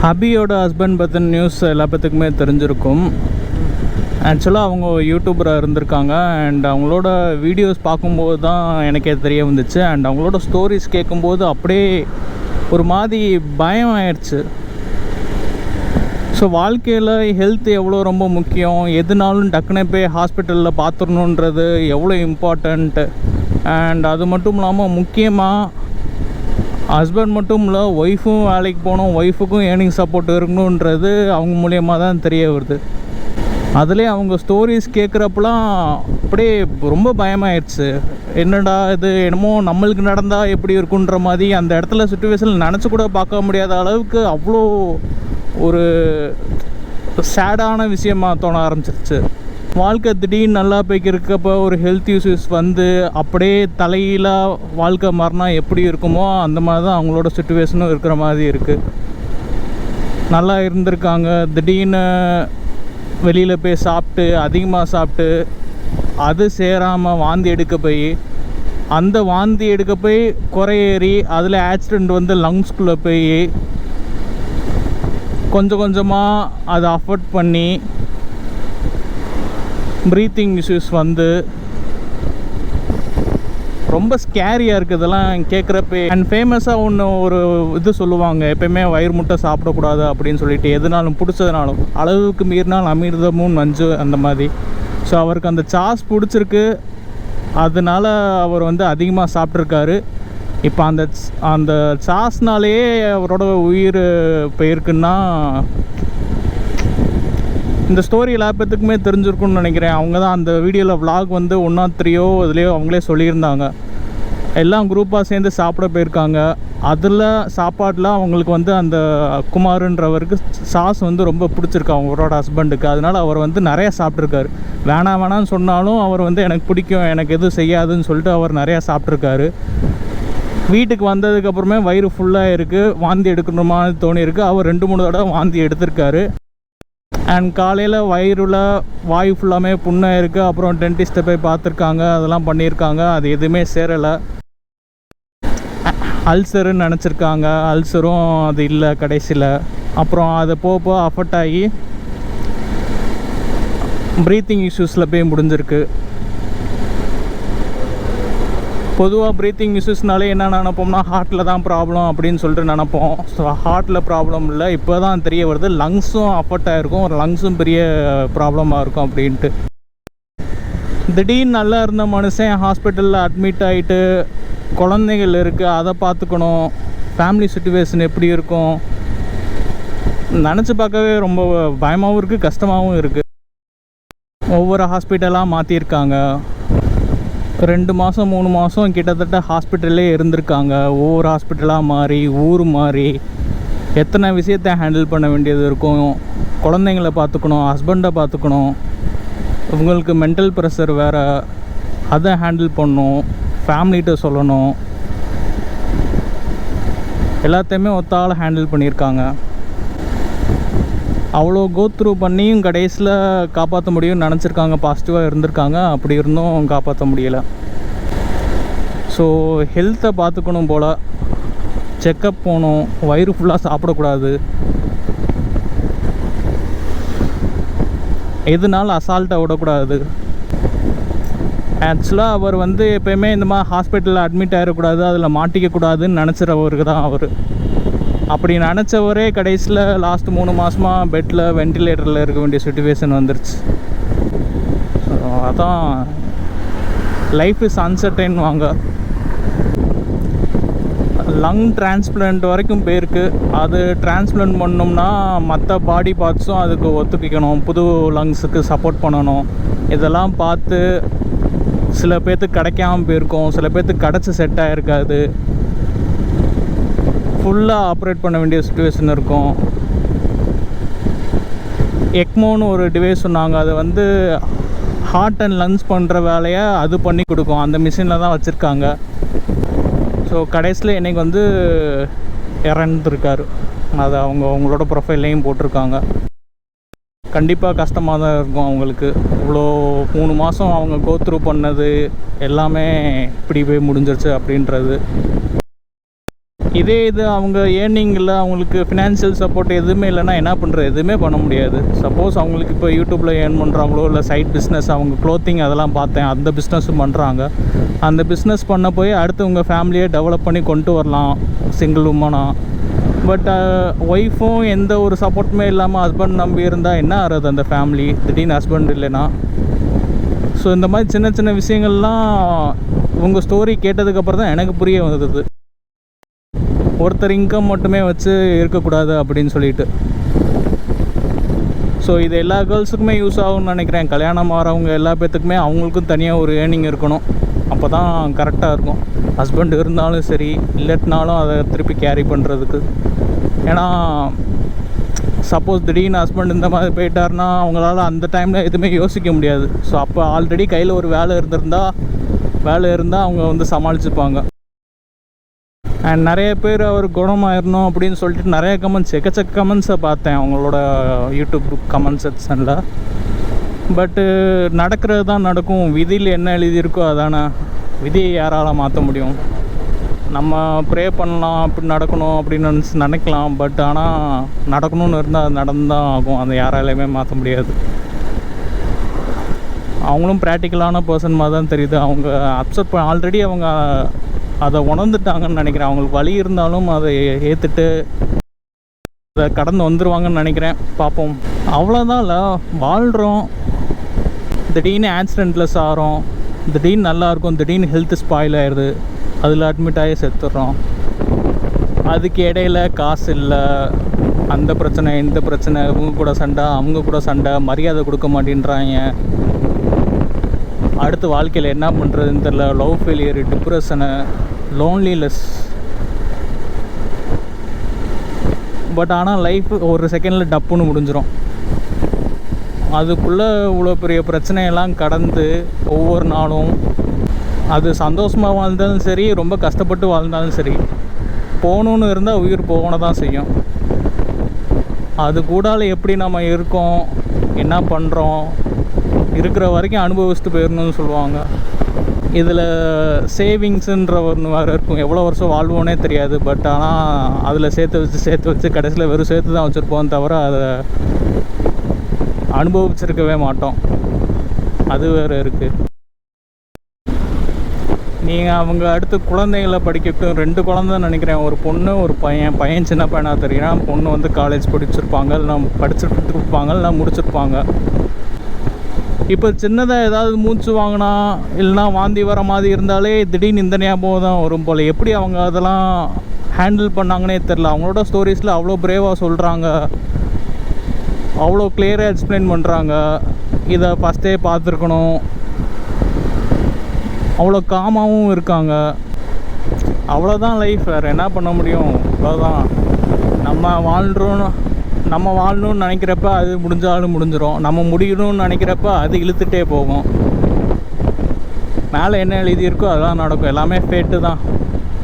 அபியோட husband பற்றின news எல்லா பேத்துக்குமே தெரிஞ்சிருக்கும். ஆக்சுவலாக அவங்க யூடியூபராக இருந்திருக்காங்க. அண்ட் அவங்களோட வீடியோஸ் பார்க்கும்போது தான் எனக்கே தெரிய வந்துச்சு. அண்ட் அவங்களோட ஸ்டோரிஸ் கேட்கும்போது அப்படியே ஒரு மாதிரி பயம் ஆயிடுச்சு. ஸோ வாழ்க்கையில் ஹெல்த் எவ்வளோ ரொம்ப முக்கியம், எதுனாலும் டக்குனே போய் ஹாஸ்பிட்டலில் பார்த்துடணுன்றது எவ்வளோ இம்பார்ட்டண்ட்டு. அண்ட் அது மட்டும் இல்லாமல் முக்கியமாக ஹஸ்பண்ட் மட்டும் இல்லை, ஒய்ஃபும் வேலைக்கு போகணும், ஒய்ஃபுக்கும் ஏர்னிங் சப்போர்ட் இருக்கணுன்றது அவங்க மூலியமாக தான் தெரிய வருது. அதுலேயே அவங்க ஸ்டோரிஸ் கேட்குறப்பெல்லாம் அப்படியே ரொம்ப பயமாயிடுச்சு. என்னடா இது, என்னமோ நம்மளுக்கு நடந்தால் எப்படி இருக்குன்ற மாதிரி அந்த இடத்துல சுச்சுவேஷன் நினச்சி கூட பார்க்க முடியாத அளவுக்கு அவ்வளோ ஒரு சேடான விஷயமாக தோண ஆரம்பிச்சிருச்சு. வாழ்க்கை திடீர்னு நல்லா போய்க்கிருக்கப்போ ஒரு ஹெல்த் இஷ்யூஸ் வந்து அப்படியே தலையிலாக வாழ்க்கை மாறினா எப்படி இருக்குமோ அந்த மாதிரி தான் அவங்களோட சுச்சுவேஷனும் இருக்கிற மாதிரி இருக்குது. நல்லா இருந்திருக்காங்க, திடீர்னு வெளியில் போய் சாப்பிட்டு அதிகமாக சாப்பிட்டு அது சேராமல் வாந்தி எடுக்க போய், அந்த வாந்தி எடுக்க போய் குறையேறி அதில் ஆக்சிடெண்ட் வந்து லங்ஸ்குள்ளே போய் கொஞ்சம் கொஞ்சமாக அதை அஃபெக்ட் பண்ணி ப்ரீத்திங் இஷ்யூஸ் வந்து ரொம்ப ஸ்கேரியாக இருக்குது இதெல்லாம் கேட்குறப்ப. அண்ட் ஃபேமஸாக ஒரு இது சொல்லுவாங்க, எப்போயுமே வயிறு முட்டை சாப்பிடக்கூடாது அப்படின்னு சொல்லிட்டு, எதுனாலும் பிடிச்சதுனாலும் அளவுக்கு மீறினால் அமிர்தமும் நஞ்சு அந்த மாதிரி. ஸோ அவருக்கு அந்த சாஸ் பிடிச்சிருக்கு, அதனால் அவர் வந்து அதிகமாக சாப்பிட்ருக்காரு. இப்போ அந்த சாஸ்னாலேயே அவரோட உயிர் போயிருக்குன்னா இந்த ஸ்டோரி எல்லா பேத்துக்குமே தெரிஞ்சிருக்குன்னு நினைக்கிறேன். அவங்க தான் அந்த வீடியோவில் விலாக் வந்து 1 or 3 இதுலேயோ அவங்களே சொல்லியிருந்தாங்க. எல்லாம் குரூப்பாக சேர்ந்து சாப்பிட போயிருக்காங்க. அதில் சாப்பாட்டில் அவங்களுக்கு வந்து அந்த குமாருன்றவருக்கு சாஸ் வந்து ரொம்ப பிடிச்சிருக்கு அவங்களோட ஹஸ்பண்டுக்கு. அதனால் அவர் வந்து நிறையா சாப்பிட்ருக்காரு. வேணான்னு சொன்னாலும் அவர் வந்து எனக்கு பிடிக்கும், எனக்கு எதுவும் செய்யாதுன்னு சொல்லிட்டு அவர் நிறையா சாப்பிட்ருக்காரு. வீட்டுக்கு வந்ததுக்கப்புறமே வயிறு ஃபுல்லாக இருக்குது, வாந்தி எடுக்கணுமான்னு தோணியிருக்கு. அவர் 2-3 தடவை வாந்தி எடுத்திருக்காரு. அண்ட் காலையில் வயிறுல வாயு ஃபுல்லாமே புண்ணாக இருக்குது. அப்புறம் டென்டிஸ்ட்டை போய் பார்த்துருக்காங்க, அதெல்லாம் பண்ணியிருக்காங்க. அது எதுவுமே சேரலை. அல்சருன்னு நினச்சிருக்காங்க, அல்சரும் அது இல்லை கடைசியில். அப்புறம் அதை போக அஃபெக்ட் ஆகி ப்ரீத்திங் இஷ்யூஸில் போய் முடிஞ்சிருக்கு. பொதுவாக ப்ரீத்திங் இஷ்யூஸ்னாலே என்ன நினப்போம்னா ஹார்ட்டில் தான் ப்ராப்ளம் அப்படின்னு சொல்லிட்டு நினப்போம். ஸோ ஹார்ட்டில் ப்ராப்ளம் இல்லை, இப்போ தான் தெரிய வருது லங்ஸும் அஃபெக்ட் ஆகிருக்கும், லங்ஸும் பெரிய ப்ராப்ளமாக இருக்கும் அப்படின்ட்டு. திடீர்னு நல்லா இருந்த மனுஷன் ஹாஸ்பிட்டலில் அட்மிட் ஆகிட்டு, குழந்தைகள் இருக்குது, அதை பார்த்துக்கணும், ஃபேமிலி சுச்சுவேஷன் எப்படி இருக்கும் நினச்சி பார்க்கவே ரொம்ப பயமாகவும் இருக்குது, கஷ்டமாகவும் இருக்குது. ஒவ்வொரு ஹாஸ்பிட்டலாக மாற்றிருக்காங்க. 2 மாதம் 3 மாதம் கிட்டத்தட்ட ஹாஸ்பிட்டல்லே இருந்திருக்காங்க. ஒவ்வொரு ஹாஸ்பிட்டலாக மாறி, ஊர் மாறி, எத்தனை விஷயத்தை ஹேண்டில் பண்ண வேண்டியது இருக்கும். குழந்தைங்கள பார்த்துக்கணும், ஹஸ்பண்டை பார்த்துக்கணும், உங்களுக்கு மென்டல் ப்ரெஷர் வேறு, அதை ஹேண்டில் பண்ணணும், ஃபேமிலிகிட்ட சொல்லணும், எல்லாத்தையுமே ஒத்தால் ஹேண்டில் பண்ணியிருக்காங்க. அவ்வளோ கோத்ரூ பண்ணியும் கடைசியில் காப்பாற்ற முடியும்னு நினச்சிருக்காங்க, பாசிட்டிவாக இருந்திருக்காங்க. அப்படி இருந்தும் காப்பாற்ற முடியலை. ஸோ ஹெல்த்தை பார்த்துக்கணும் போல், செக்கப் போகணும், வயிறு ஃபுல்லாக சாப்பிடக்கூடாது, எதுனாலும் அசால்ட்டாக விடக்கூடாது. ஆக்சுவலாக அவர் வந்து எப்போயுமே இந்த மாதிரி ஹாஸ்பிட்டலில் அட்மிட் ஆகிடக்கூடாது, அதில் மாட்டிக்கக்கூடாதுன்னு நினச்சிறவருக்கு தான் அவர். அப்படி நினச்சவரே கடைசியில் லாஸ்ட் 3 மாதமாக பெட்டில் வெண்டிலேட்டரில் இருக்க வேண்டிய சுச்சுவேஷன் வந்துருச்சு. அதான் லைஃப் இஸ் அன்சர்டைன் வாங்க. லங் டிரான்ஸ்பிளான்ட் வரைக்கும் போயிருக்கு. அது டிரான்ஸ்பிளான்ட் பண்ணோம்னா மற்ற பாடி பார்ட்ஸும் அதுக்கு ஒத்துக்கிக்கணும், புது லங்ஸுக்கு சப்போர்ட் பண்ணணும். இதெல்லாம் பார்த்து சில பேர்த்துக்கு கிடைக்காமல் போயிருக்கும், சில பேர்த்துக்கு கிடச்சி செட் ஆகிருக்காது, ஃபுல்லாக ஆப்ரேட் பண்ண வேண்டிய சுச்சுவேஷன் இருக்கும். எக்மோன்னு ஒரு டிவைஸ் சொன்னாங்க, அது வந்து ஹார்ட் அண்ட் லங்ஸ் பண்ணுற வேலையை அது பண்ணி கொடுக்கும், அந்த மிஷினில் தான் வச்சுருக்காங்க. ஸோ கடைசியில் இன்றைக்கி வந்து இறந்துருக்காரு. அதை அவங்களோட ப்ரொஃபைல்லையும் போட்டிருக்காங்க. கண்டிப்பாக கஷ்டமாக தான் இருக்கும் அவங்களுக்கு. இவ்வளோ 3 மாதம் அவங்க கோத்ரூ பண்ணது எல்லாமே இப்படி போய் முடிஞ்சிருச்சு அப்படின்றது. இதே இது அவங்க ஏர்னிங்கில் அவங்களுக்கு ஃபினான்ஷியல் சப்போர்ட் எதுவுமே இல்லைன்னா என்ன பண்ணுறது? எதுவுமே பண்ண முடியாது. சப்போஸ் அவங்களுக்கு இப்போ யூடியூப்பில் ஏர்ன் பண்ணுறாங்களோ இல்லை சைட் பிஸ்னஸ், அவங்க க்ளோத்திங் அதெல்லாம் பார்த்தேன், அந்த பிஸ்னஸும் பண்ணுறாங்க. அந்த பிஸ்னஸ் பண்ண போய் அடுத்து உங்கள் ஃபேமிலியை டெவலப் பண்ணி கொண்டு வரலாம் சிங்கிள் உமனாக. பட் ஒய்ஃபும் எந்த ஒரு சப்போர்ட்டுமே இல்லாமல் ஹஸ்பண்ட் நம்பி இருந்தால் என்ன ஆகிறது அந்த ஃபேமிலி? திடீர்னு ஹஸ்பண்ட் இல்லைன்னா. ஸோ இந்த மாதிரி சின்ன சின்ன விஷயங்கள்லாம் உங்கள் ஸ்டோரி கேட்டதுக்கப்புறம் தான் எனக்கு புரிய வந்தது. ஒருத்தர் இன்கம் மட்டுமே வச்சு இருக்கக்கூடாது அப்படின்னு சொல்லிட்டு. ஸோ இது எல்லா கேர்ள்ஸுக்குமே யூஸ் ஆகும்னு நினைக்கிறேன். கல்யாணம் ஆகிறவங்க எல்லா பேர்த்துக்குமே அவங்களுக்கும் தனியாக ஒரு ஏர்னிங் இருக்கணும். அப்போ தான் கரெக்டாக இருக்கும். ஹஸ்பண்ட் இருந்தாலும் சரி, இல்லட்டினாலும் அதை திருப்பி கேரி பண்ணுறதுக்கு. ஏன்னா சப்போஸ் திடீர்னு ஹஸ்பண்ட் இந்த மாதிரி போயிட்டாருன்னா அவங்களால அந்த டைமில் எதுவுமே யோசிக்க முடியாது. ஸோ அப்போ ஆல்ரெடி கையில் ஒரு வேலை இருந்தால் அவங்க வந்து சமாளிச்சுப்பாங்க. அண்ட் நிறைய பேர் அவர் குணமாயிடணும் அப்படின்னு சொல்லிட்டு நிறைய எக்கச்சக்க கமெண்ட்ஸை பார்த்தேன் அவங்களோட யூடியூப் கமெண்ட் செக்ஷனில். பட்டு நடக்கிறது தான் நடக்கும். விதியில் என்ன எழுதியிருக்கோ அதானே. விதியை யாரால் மாற்ற முடியும்? நம்ம ப்ரே பண்ணலாம், அப்படி நடக்கணும் அப்படின்னு நினைக்கலாம். பட் ஆனால் நடக்கணும்னு இருந்தால் அது நடந்துதான் ஆகும். அதை யாராலையுமே மாற்ற முடியாது. அவங்களும் ப்ராக்டிக்கலான பர்சன் மாதிரி தான் தெரியுது. அவங்க அப்செட் ஆல்ரெடி அவங்க அதை உணர்ந்துட்டாங்கன்னு நினைக்கிறேன். அவங்களுக்கு வலி இருந்தாலும் அதை ஏற்றுட்டு அதை கடந்து வந்துடுவாங்கன்னு நினைக்கிறேன். பார்ப்போம். அவ்வளோதான். இல்லை, வாழ்கிறோம், திடீர்னு ஆக்சிடெண்ட்லெஸ் ஆகிறோம், திடீர்னு நல்லாயிருக்கும், திடீர்னு ஹெல்த் ஸ்பாயில் ஆயிடுது, அதில் அட்மிட் ஆகி செத்துடுறோம். அதுக்கு இடையில் காசு இல்லை, அந்த பிரச்சனை இந்த பிரச்சனை, இவங்க கூட சண்டை அவங்க கூட சண்டை, மரியாதை கொடுக்க மாட்டேன்றாங்க. அடுத்து வாழ்க்கையில் என்ன பண்ணுறதுன்னு தெரில. Love failure, depression, loneliness. But ஆனால் லைஃப் ஒரு செகண்டில் டப்புன்னு முடிஞ்சிடும். அதுக்குள்ளே இவ்வளோ பெரிய பிரச்சனையெல்லாம் கடந்து ஒவ்வொரு நாளும் அது சந்தோஷமாக வாழ்ந்தாலும் சரி, ரொம்ப கஷ்டப்பட்டு வாழ்ந்தாலும் சரி, போகணுன்னு இருந்தால் உயிர் போகணும் தான் செய்யும். அது கூடால எப்படி நம்ம இருக்கோம், என்ன பண்ணுறோம், இருக்கிற வரைக்கும் அனுபவிச்சுட்டு போயிடணும்னு சொல்லுவாங்க. இதில் சேவிங்ஸுன்ற ஒன்று வேறு இருக்கும். எவ்வளோ வருஷம் வாழ்வோன்னே தெரியாது. பட் ஆனால் அதில் சேர்த்து வச்சு கடைசியில் வெறும் சேர்த்து தான் வச்சுருப்போம் தவிர அதை அனுபவிச்சிருக்கவே மாட்டோம். அது வேறு இருக்குது. நீங்கள் அவங்க அடுத்து குழந்தைகளை படிக்கட்டும். 2 குழந்தைன்னு நினைக்கிறேன். ஒரு பொண்ணு ஒரு பையன். பையன் சின்ன பையனாக தெரியுறான். பொண்ணு வந்து காலேஜ் படிச்சிருப்பாங்க, இல்லைனா படிச்சுட்டு இருப்பாங்க, இல்லைனா முடிச்சிருப்பாங்க. இப்போ சின்னதாக ஏதாவது மூச்சு வாங்கினா இல்லைனா வாந்தி வர மாதிரி இருந்தாலே திடீர்னு இந்த ஞாபகம் தான் வரும் போல். எப்படி அவங்க அதெல்லாம் ஹேண்டில் பண்ணாங்கன்னே தெரில. அவங்களோட ஸ்டோரிஸில் அவ்வளோ பிரேவாக சொல்கிறாங்க, அவ்வளோ கிளியராக எக்ஸ்பிளைன் பண்ணுறாங்க. இதை ஃபஸ்ட்டே பார்த்துருக்கணும். அவ்வளோ காமாகவும் இருக்காங்க. அவ்வளோதான் லைஃப். வேறு என்ன பண்ண முடியும்? அவ்வளோதான். நம்ம வாழணும்னு நினைக்கிறப்ப அது முடிஞ்சாலும் முடிஞ்சிடும். நம்ம முடியணும்னு நினைக்கிறப்ப அது இழுத்துட்டே போகும். மேலே என்ன எழுதியிருக்கோ அதெல்லாம் நடக்கும். எல்லாமே ஃபேட்டு தான்.